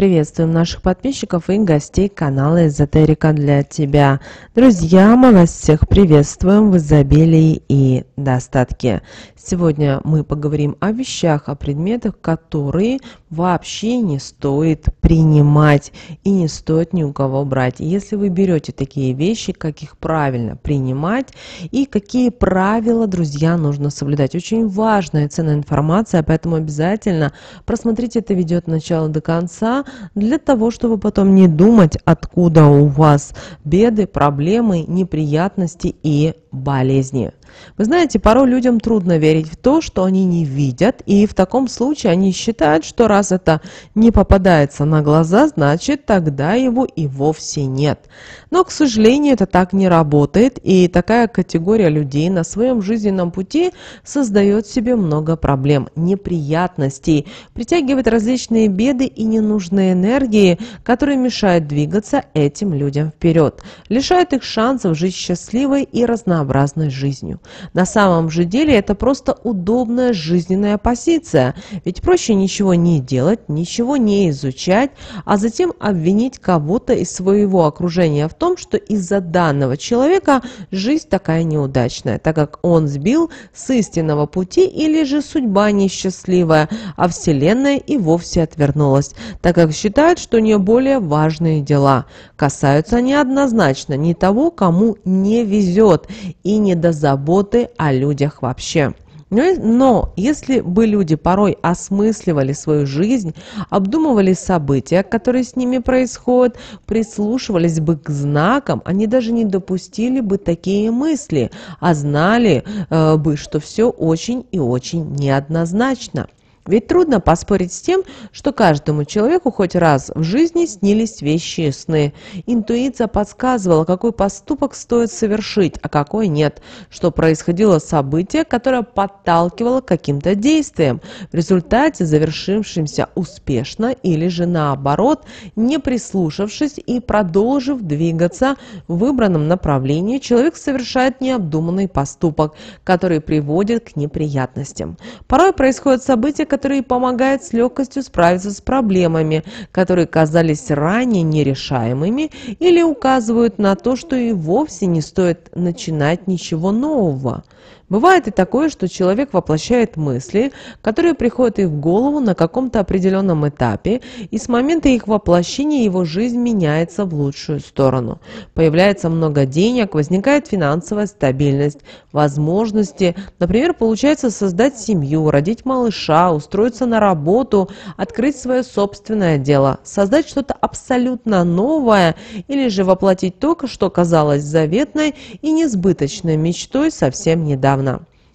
Приветствуем наших подписчиков и гостей канала Эзотерика для тебя. Друзья, мы вас всех приветствуем в изобилии и достатке. Сегодня мы поговорим о вещах, о предметах, которые вообще не стоит принимать и не стоит ни у кого брать. Если вы берете такие вещи, как их правильно принимать и какие правила, друзья, нужно соблюдать. Очень важная и ценная информация, поэтому обязательно просмотрите это видео от начала до конца, для того, чтобы потом не думать, откуда у вас беды, проблемы, неприятности и болезни. Вы знаете, порой людям трудно верить в то, что они не видят, и в таком случае они считают, что раз это не попадается на глаза, значит тогда его и вовсе нет. Но, к сожалению, это так не работает, и такая категория людей на своем жизненном пути создает себе много проблем, неприятностей, притягивает различные беды и ненужные энергии, которые мешают двигаться этим людям вперед, лишают их шансов жить счастливой и разнообразной жизнью. На самом же деле это просто удобная жизненная позиция, ведь проще ничего не делать, ничего не изучать, а затем обвинить кого-то из своего окружения в том, что из-за данного человека жизнь такая неудачная, так как он сбил с истинного пути, или же судьба несчастливая, а Вселенная и вовсе отвернулась, так как считают, что у нее более важные дела. Касаются они однозначно не того, кому не везет, и не до заботы о людях вообще. Но если бы люди порой осмысливали свою жизнь, обдумывали события, которые с ними происходят, прислушивались бы к знакам, они даже не допустили бы такие мысли, а знали бы, что все очень и очень неоднозначно. Ведь трудно поспорить с тем, что каждому человеку хоть раз в жизни снились вещи и сны. Интуиция подсказывала, какой поступок стоит совершить, а какой нет, что происходило событие, которое подталкивало к каким-то действиям, в результате завершившимся успешно или же наоборот, не прислушавшись и продолжив двигаться в выбранном направлении, человек совершает необдуманный поступок, который приводит к неприятностям. Порой происходят события, которые помогают с легкостью справиться с проблемами, которые казались ранее нерешаемыми, или указывают на то, что и вовсе не стоит начинать ничего нового. Бывает и такое, что человек воплощает мысли, которые приходят ей в голову на каком-то определенном этапе, и с момента их воплощения его жизнь меняется в лучшую сторону. Появляется много денег, возникает финансовая стабильность, возможности, например, получается создать семью, родить малыша, устроиться на работу, открыть свое собственное дело, создать что-то абсолютно новое, или же воплотить то, что казалось заветной и несбыточной мечтой совсем недавно.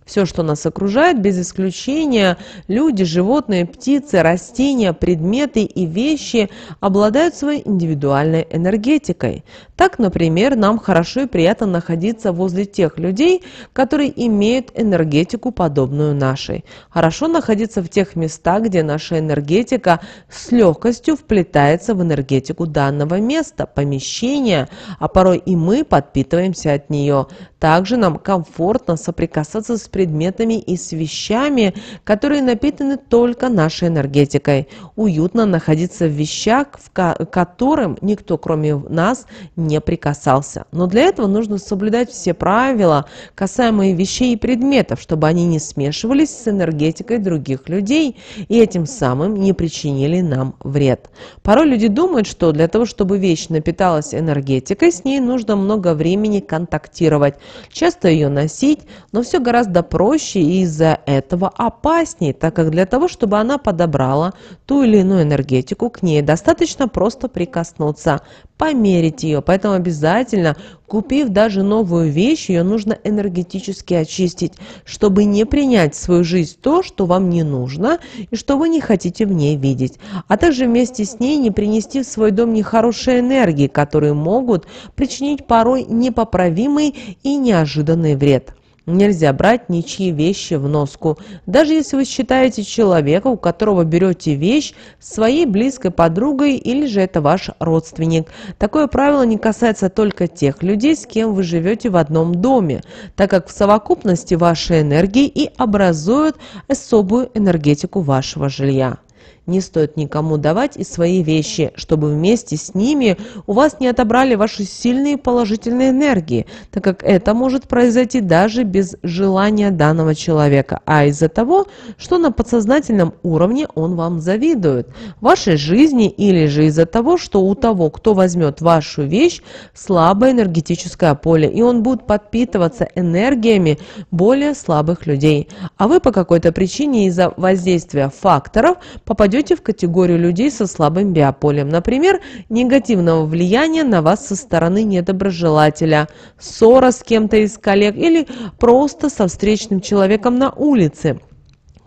Все, что нас окружает, без исключения, люди, животные, птицы, растения, предметы и вещи обладают своей индивидуальной энергетикой. Так, например, нам хорошо и приятно находиться возле тех людей, которые имеют энергетику, подобную нашей. Хорошо находиться в тех местах, где наша энергетика с легкостью вплетается в энергетику данного места, помещения, а порой и мы подпитываемся от нее. Также нам комфортно соприкасаться с предметами и с вещами, которые напитаны только нашей энергетикой. Уютно находиться в вещах, к которым никто кроме нас не прикасался. Но для этого нужно соблюдать все правила, касаемые вещей и предметов, чтобы они не смешивались с энергетикой других людей и этим самым не причинили нам вред. Порой люди думают, что для того, чтобы вещь напиталась энергетикой, с ней нужно много времени контактировать, часто ее носить, но все гораздо проще и из-за этого опаснее, так как для того, чтобы она подобрала ту или иную энергетику, к ней достаточно просто прикоснуться, померить ее. Поэтому обязательно, купив даже новую вещь, ее нужно энергетически очистить, чтобы не принять в свою жизнь то, что вам не нужно и что вы не хотите в ней видеть, а также вместе с ней не принести в свой дом нехорошие энергии, которые могут причинить порой непоправимый и неожиданный вред. Нельзя брать ничьи вещи в носку, даже если вы считаете человека, у которого берете вещь, своей близкой подругой или же это ваш родственник. Такое правило не касается только тех людей, с кем вы живете в одном доме, так как в совокупности ваши энергии и образуют особую энергетику вашего жилья. Не стоит никому давать и свои вещи, чтобы вместе с ними у вас не отобрали ваши сильные положительные энергии, так как это может произойти даже без желания данного человека, а из-за того, что на подсознательном уровне он вам завидует вашей жизни, или же из-за того, что у того, кто возьмет вашу вещь, слабое энергетическое поле, и он будет подпитываться энергиями более слабых людей. А вы по какой-то причине из-за воздействия факторов попадете в категорию людей со слабым биополем. Например, негативного влияния на вас со стороны недоброжелателя, ссора с кем-то из коллег или просто со встречным человеком на улице,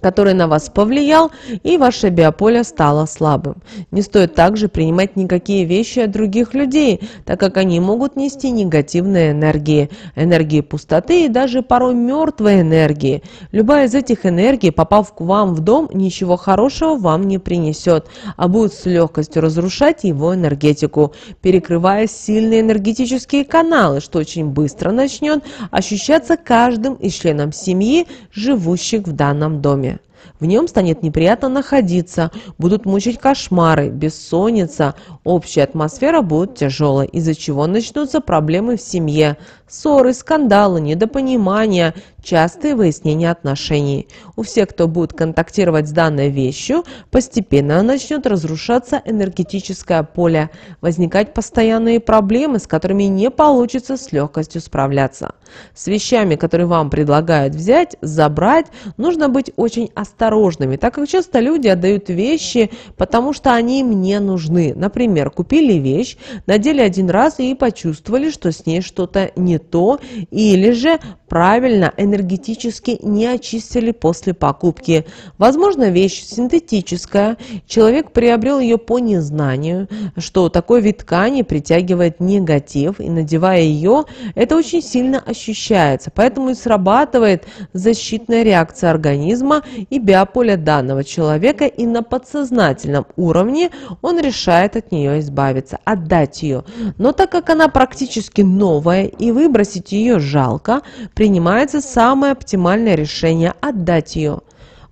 который на вас повлиял, и ваше биополе стало слабым. Не стоит также принимать никакие вещи от других людей, так как они могут нести негативные энергии пустоты и даже порой мертвой энергии. Любая из этих энергий, попав к вам в дом, ничего хорошего вам не принесет, а будет с легкостью разрушать его энергетику, перекрывая сильные энергетические каналы, что очень быстро начнет ощущаться каждым из членов семьи, живущих в данном доме. В нем станет неприятно находиться, будут мучить кошмары, бессонница, общая атмосфера будет тяжелой, из-за чего начнутся проблемы в семье, ссоры, скандалы, недопонимания, частые выяснения отношений. У всех, кто будет контактировать с данной вещью, постепенно начнет разрушаться энергетическое поле, возникать постоянные проблемы, с которыми не получится с легкостью справляться. С вещами, которые вам предлагают взять, забрать, нужно быть очень осторожными, так как часто люди отдают вещи, потому что они им не нужны. Например, купили вещь, надели один раз и почувствовали, что с ней что-то не то, или же правильно энергетически не очистили после покупки. Возможно, вещь синтетическая, человек приобрел ее по незнанию, что такой вид ткани притягивает негатив, и надевая ее, это очень сильно ощущается, поэтому и срабатывает защитная реакция организма и биополя данного человека, и на подсознательном уровне он решает от нее избавиться, отдать ее. Но так как она практически новая и выбросить ее жалко, принимается самое оптимальное решение – отдать ее.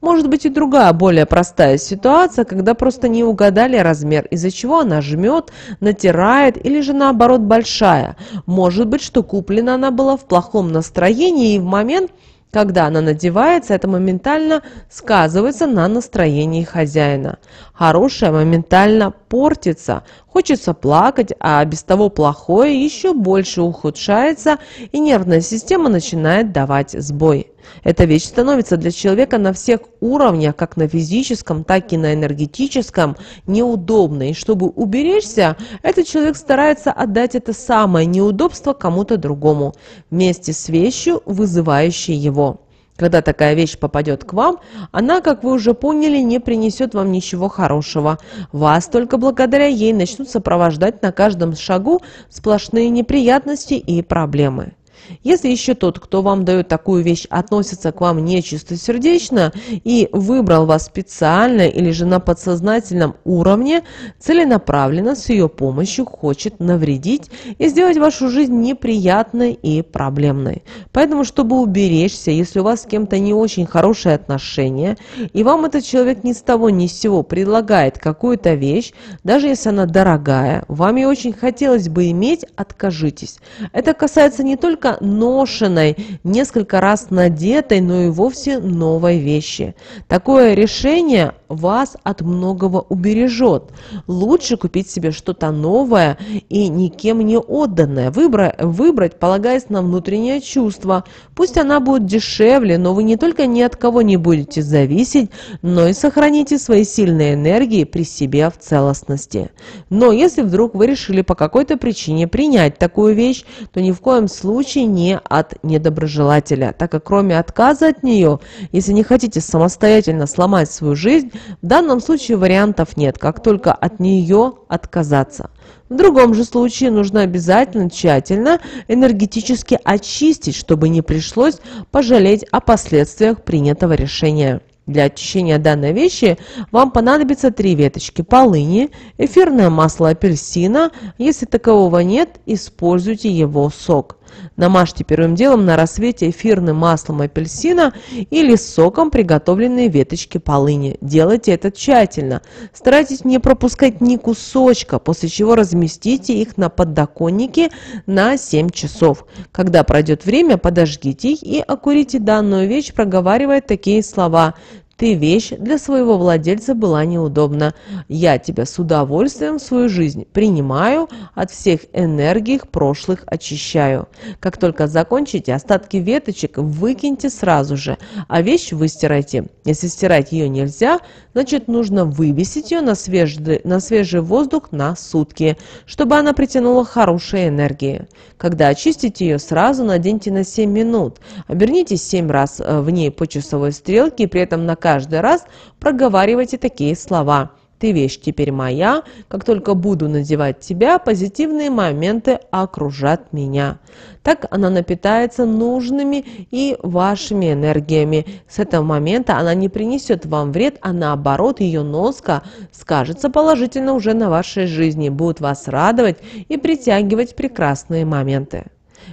Может быть и другая, более простая ситуация, когда просто не угадали размер, из-за чего она жмет, натирает, или же наоборот большая. Может быть, что куплена она была в плохом настроении, и в момент, когда она надевается, это моментально сказывается на настроении хозяина. Хорошее моментально портится, хочется плакать, а без того плохое еще больше ухудшается, и нервная система начинает давать сбой. Эта вещь становится для человека на всех уровнях, как на физическом, так и на энергетическом, неудобной. И чтобы уберечься, этот человек старается отдать это самое неудобство кому-то другому, вместе с вещью, вызывающей его. Когда такая вещь попадет к вам, она, как вы уже поняли, не принесет вам ничего хорошего. Вас только благодаря ей начнут сопровождать на каждом шагу сплошные неприятности и проблемы. Если еще тот, кто вам дает такую вещь, относится к вам нечистосердечно и выбрал вас специально или же на подсознательном уровне, целенаправленно с ее помощью хочет навредить и сделать вашу жизнь неприятной и проблемной. Поэтому, чтобы уберечься, если у вас с кем-то не очень хорошие отношения, и вам этот человек ни с того ни с сего предлагает какую-то вещь, даже если она дорогая, вам ее очень хотелось бы иметь, откажитесь. Это касается не только ношенной, несколько раз надетой, но и вовсе новой вещи. Такое решение вас от многого убережет. Лучше купить себе что-то новое и никем не отданное. Выбрать, полагаясь на внутреннее чувство. Пусть она будет дешевле, но вы не только ни от кого не будете зависеть, но и сохраните свои сильные энергии при себе в целостности. Но если вдруг вы решили по какой-то причине принять такую вещь, то ни в коем случае не от недоброжелателя, так как кроме отказа от нее, если не хотите самостоятельно сломать свою жизнь, в данном случае вариантов нет, как только от нее отказаться. В другом же случае нужно обязательно тщательно энергетически очистить, чтобы не пришлось пожалеть о последствиях принятого решения. Для очищения данной вещи вам понадобится 3 веточки полыни, эфирное масло апельсина. Если такового нет, используйте его сок. Намажьте первым делом на рассвете эфирным маслом апельсина или соком приготовленные веточки полыни. Делайте это тщательно. Старайтесь не пропускать ни кусочка, после чего разместите их на подоконнике на 7 часов. Когда пройдет время, подожгите их и окурите данную вещь, проговаривая такие слова: «Ты вещь для своего владельца была неудобна. Я тебя с удовольствием в свою жизнь принимаю, от всех энергий прошлых очищаю». Как только закончите, остатки веточек выкиньте сразу же, а вещь выстирайте. Если стирать ее нельзя, значит нужно вывесить ее на свежий воздух на сутки, чтобы она притянула хорошие энергии. Когда очистите ее, сразу наденьте на 7 минут. Обернитесь 7 раз в ней по часовой стрелке, и при этом на каждый раз проговаривайте такие слова: «Ты вещь теперь моя, как только буду надевать тебя, позитивные моменты окружат меня». Так она напитается нужными и вашими энергиями. С этого момента она не принесет вам вред, а наоборот, ее носка скажется положительно уже на вашей жизни, будет вас радовать и притягивать прекрасные моменты.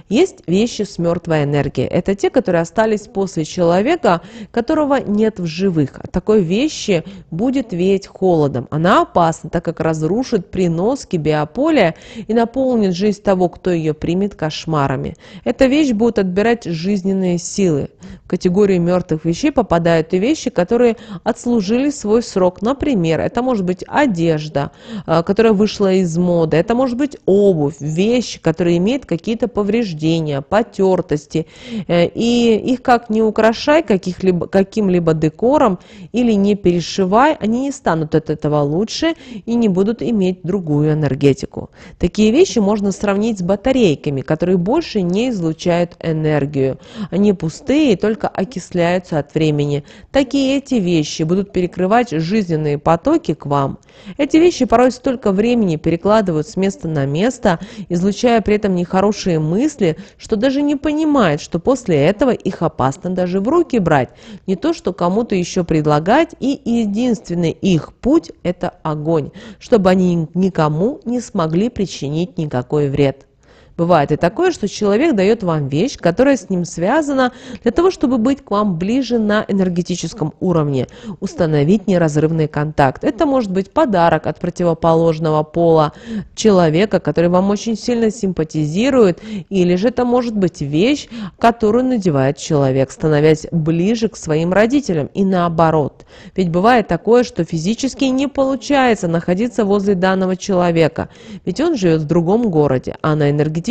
Есть вещи с мертвой энергией. Это те, которые остались после человека, которого нет в живых. От такой вещи будет веять холодом. Она опасна, так как разрушит приноски биополя и наполнит жизнь того, кто ее примет, кошмарами. Эта вещь будет отбирать жизненные силы. В категорию мертвых вещей попадают и вещи, которые отслужили свой срок. Например, это может быть одежда, которая вышла из моды. Это может быть обувь, вещи, которые имеют какие-то повреждения, потертости. И их как не украшай каким-либо декором или не перешивай, они не станут от этого лучше и не будут иметь другую энергетику. Такие вещи можно сравнить с батарейками, которые больше не излучают энергию. Они пустые и только окисляются от времени. Такие эти вещи будут перекрывать жизненные потоки к вам. Эти вещи порой столько времени перекладывают с места на место, излучая при этом нехорошие мысли, что даже не понимают, что после этого их опасно даже в руки брать, не то что кому-то еще предлагать, и единственный их путь – это огонь, чтобы они никому не смогли причинить никакой вред. Бывает и такое, что человек дает вам вещь, которая с ним связана, для того, чтобы быть к вам ближе на энергетическом уровне, установить неразрывный контакт. Это может быть подарок от противоположного пола человека, который вам очень сильно симпатизирует, или же это может быть вещь, которую надевает человек, становясь ближе к своим родителям, и наоборот. Ведь бывает такое, что физически не получается находиться возле данного человека, ведь он живет в другом городе, а на энергетическом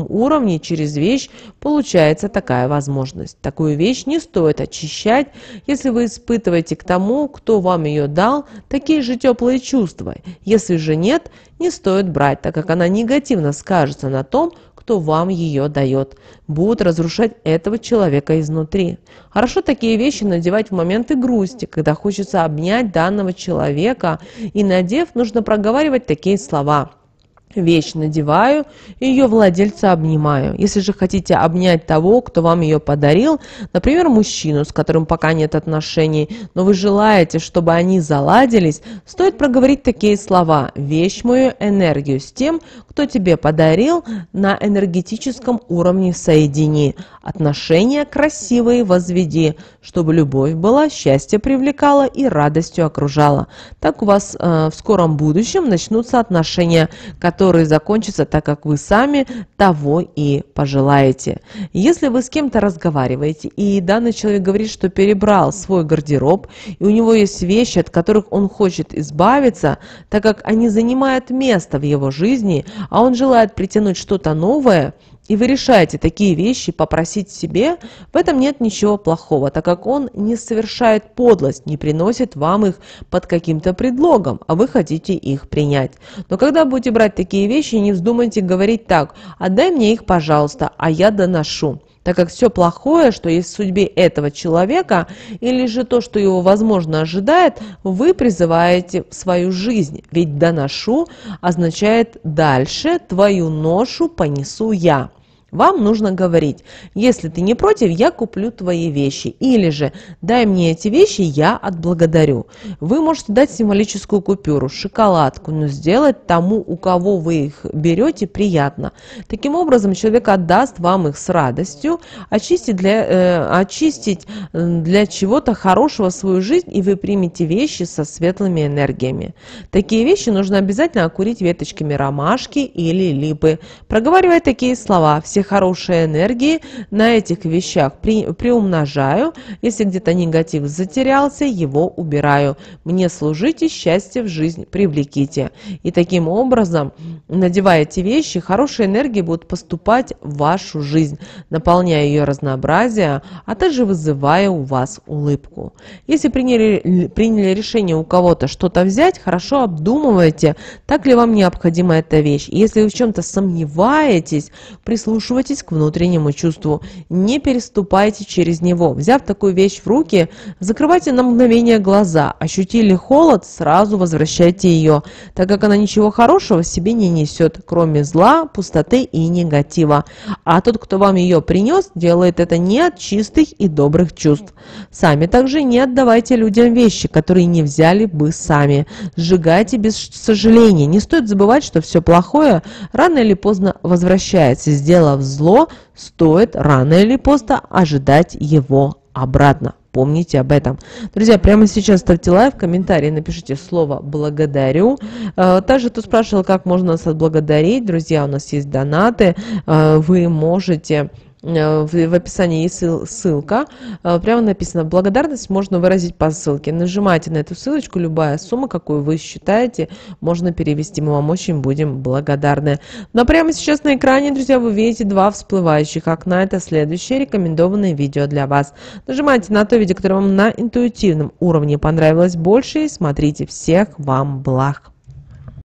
уровне через вещь получается такая возможность. Такую вещь не стоит очищать, если вы испытываете к тому, кто вам ее дал, такие же теплые чувства. Если же нет, не стоит брать, так как она негативно скажется на том, кто вам ее дает, будут разрушать этого человека изнутри. Хорошо такие вещи надевать в моменты грусти, когда хочется обнять данного человека, и надев, нужно проговаривать такие слова: «Вещь надеваю, и ее владельца обнимаю». Если же хотите обнять того, кто вам ее подарил, например, мужчину, с которым пока нет отношений, но вы желаете, чтобы они заладились, стоит проговорить такие слова: «Вещь мою энергию с тем, кто тебе подарил, на энергетическом уровне соедини, отношения красивые возведи, чтобы любовь была, счастье привлекала и радостью окружала». Так у вас в скором будущем начнутся отношения, которые закончатся так, как вы сами того и пожелаете. Если вы с кем-то разговариваете, и данный человек говорит, что перебрал свой гардероб, и у него есть вещи, от которых он хочет избавиться, так как они занимают место в его жизни, а он желает притянуть что-то новое, и вы решаете такие вещи попросить себе, в этом нет ничего плохого, так как он не совершает подлость, не приносит вам их под каким-то предлогом, а вы хотите их принять. Но когда будете брать такие вещи, не вздумайте говорить так: «Отдай мне их, пожалуйста, а я доношу». Так как все плохое, что есть в судьбе этого человека, или же то, что его, возможно, ожидает, вы призываете в свою жизнь. Ведь «доношу» означает «дальше твою ношу понесу я». Вам нужно говорить: если ты не против, я куплю твои вещи. Или же: дай мне эти вещи, я отблагодарю. Вы можете дать символическую купюру, шоколадку, но сделать тому, у кого вы их берете, приятно. Таким образом, человек отдаст вам их с радостью, очистить для чего-то хорошего свою жизнь, и вы примете вещи со светлыми энергиями. Такие вещи нужно обязательно окурить веточками ромашки или липы. Проговаривая такие слова: все хорошие энергии на этих вещах приумножаю, если где-то негатив затерялся, его убираю. Мне служите, счастье в жизнь привлеките. И таким образом, надевая эти вещи, хорошие энергии будут поступать в вашу жизнь, наполняя ее разнообразие, а также вызывая у вас улыбку. Если приняли решение у кого-то что-то взять, хорошо обдумывайте, так ли вам необходима эта вещь. Если вы в чем-то сомневаетесь, прислушивайтесь к внутреннему чувству, не переступайте через него. Взяв такую вещь в руки, закрывайте на мгновение глаза, ощутили холод, сразу возвращайте ее, так как она ничего хорошего в себе не несет, кроме зла, пустоты и негатива. А тот, кто вам ее принес, делает это не от чистых и добрых чувств. Сами также не отдавайте людям вещи, которые не взяли бы сами. Сжигайте без сожаления. Не стоит забывать, что все плохое рано или поздно возвращается. Сделав зло, стоит рано или поздно ожидать его обратно. Помните об этом. Друзья, прямо сейчас ставьте лайк, в комментарии напишите слово «благодарю». Также кто спрашивал, как можно нас отблагодарить. Друзья, у нас есть донаты. Вы можете... В описании есть ссылка, прямо написано: благодарность можно выразить по ссылке. Нажимайте на эту ссылочку, любая сумма, какую вы считаете, можно перевести, мы вам очень будем благодарны. Но прямо сейчас на экране, друзья, вы видите два всплывающих окна, это следующее рекомендованное видео для вас. Нажимайте на то видео, которое вам на интуитивном уровне понравилось больше, и смотрите. Всех вам благ!